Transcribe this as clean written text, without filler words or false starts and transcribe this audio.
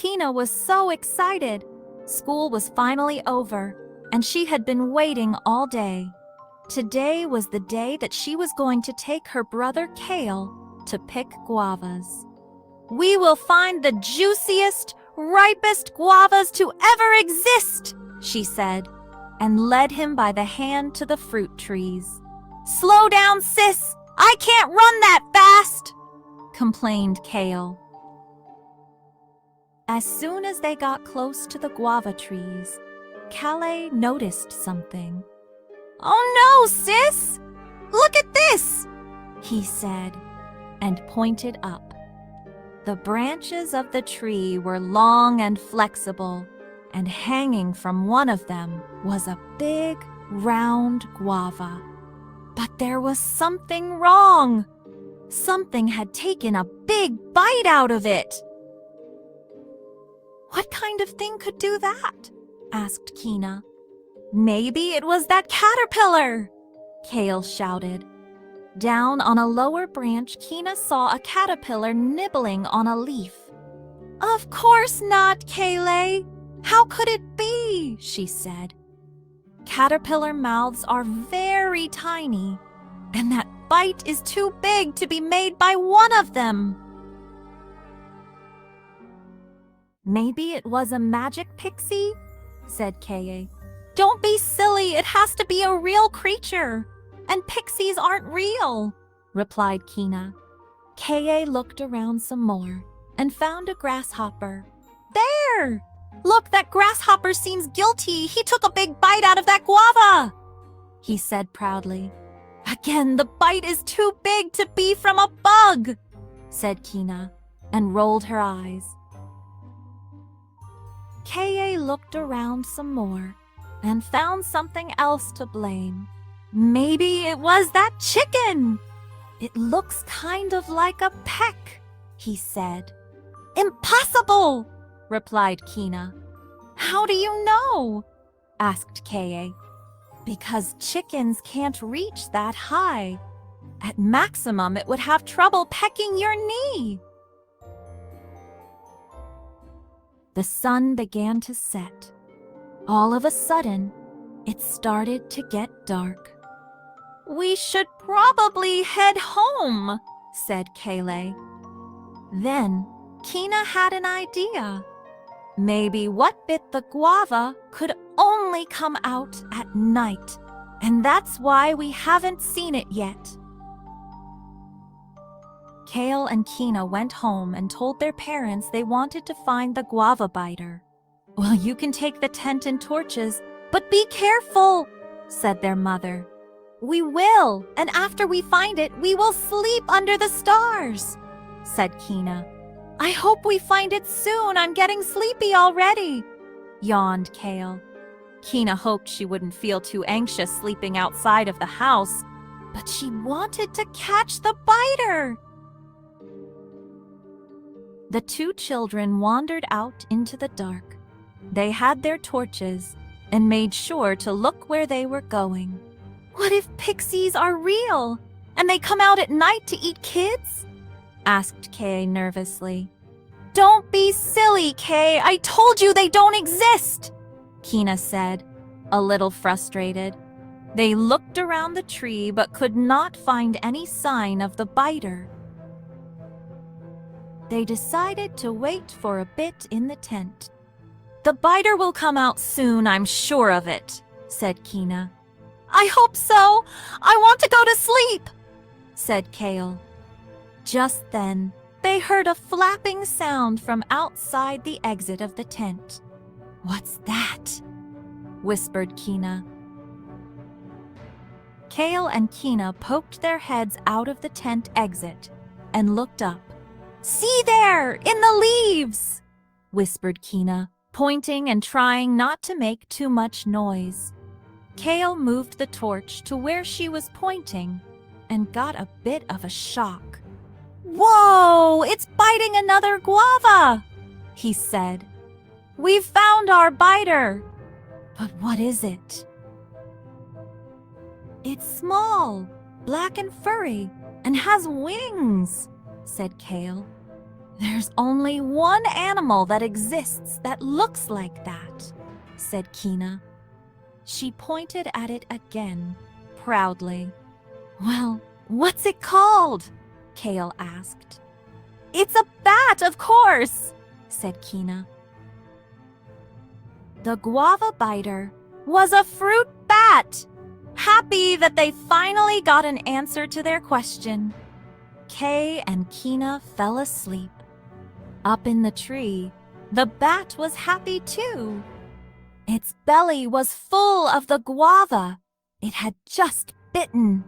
Kina was so excited. School was finally over, and she had been waiting all day. Today was the day that she was going to take her brother Kale to pick guavas. "We will find the juiciest, ripest guavas to ever exist," she said, and led him by the hand to the fruit trees. "Slow down, sis! I can't run that fast!" complained Kale. As soon as they got close to the guava trees, Kale noticed something. "Oh no, sis! Look at this!" he said, and pointed up. The branches of the tree were long and flexible, and hanging from one of them was a big, round guava. But there was something wrong. Something had taken a big bite out of it. "What kind of thing could do that?" asked Kina. "Maybe it was that caterpillar!" Kale shouted. Down on a lower branch, Kina saw a caterpillar nibbling on a leaf. "Of course not, Kale! How could it be?" she said. "Caterpillar mouths are very tiny, and that bite is too big to be made by one of them." "Maybe it was a magic pixie," said Kay. "Don't be silly, it has to be a real creature. And pixies aren't real," replied Kina. Kay looked around some more and found a grasshopper. "There! Look, that grasshopper seems guilty. He took a big bite out of that guava," he said proudly. "Again, the bite is too big to be from a bug," said Kina, and rolled her eyes. Kay looked around some more and found something else to blame. "Maybe it was that chicken. It looks kind of like a peck," he said. "Impossible," replied Kina. "How do you know?" asked Kay. "Because chickens can't reach that high. At maximum, it would have trouble pecking your knee." The sun began to set. All of a sudden, it started to get dark. "We should probably head home," said Kale. Then Kina had an idea. Maybe what bit the guava could only come out at night, and that's why we haven't seen it yet. Kale and Kina went home and told their parents they wanted to find the guava biter. "Well, you can take the tent and torches, but be careful," said their mother. "We will, and after we find it, we will sleep under the stars," said Kina. "I hope we find it soon. I'm getting sleepy already," yawned Kale. Kina hoped she wouldn't feel too anxious sleeping outside of the house, but she wanted to catch the biter. The two children wandered out into the dark. They had their torches and made sure to look where they were going. "What if pixies are real and they come out at night to eat kids?" asked Kay nervously. "Don't be silly, Kay. I told you they don't exist," Kina said, a little frustrated. They looked around the tree but could not find any sign of the biter. They decided to wait for a bit in the tent. "The biter will come out soon, I'm sure of it," said Kina. "I hope so. I want to go to sleep," said Kale. Just then, they heard a flapping sound from outside the exit of the tent. "What's that?" whispered Kina. Kale and Kina poked their heads out of the tent exit and looked up. "See there, in the leaves," whispered Kina, pointing and trying not to make too much noise. Kale moved the torch to where she was pointing and got a bit of a shock. "Whoa, it's biting another guava," he said. "We've found our biter. But what is it?" "It's small, black and furry, and has wings," said Kale. There's only one animal that exists that looks like that, said Kina. She pointed at it again, proudly. Well, what's it called? Kale asked. It's a bat, of course, said Kina. The guava biter was a fruit bat, happy that they finally got an answer to their question. Kay and Kina fell asleep. Up in the tree, the bat was happy too. Its belly was full of the guava it had just bitten.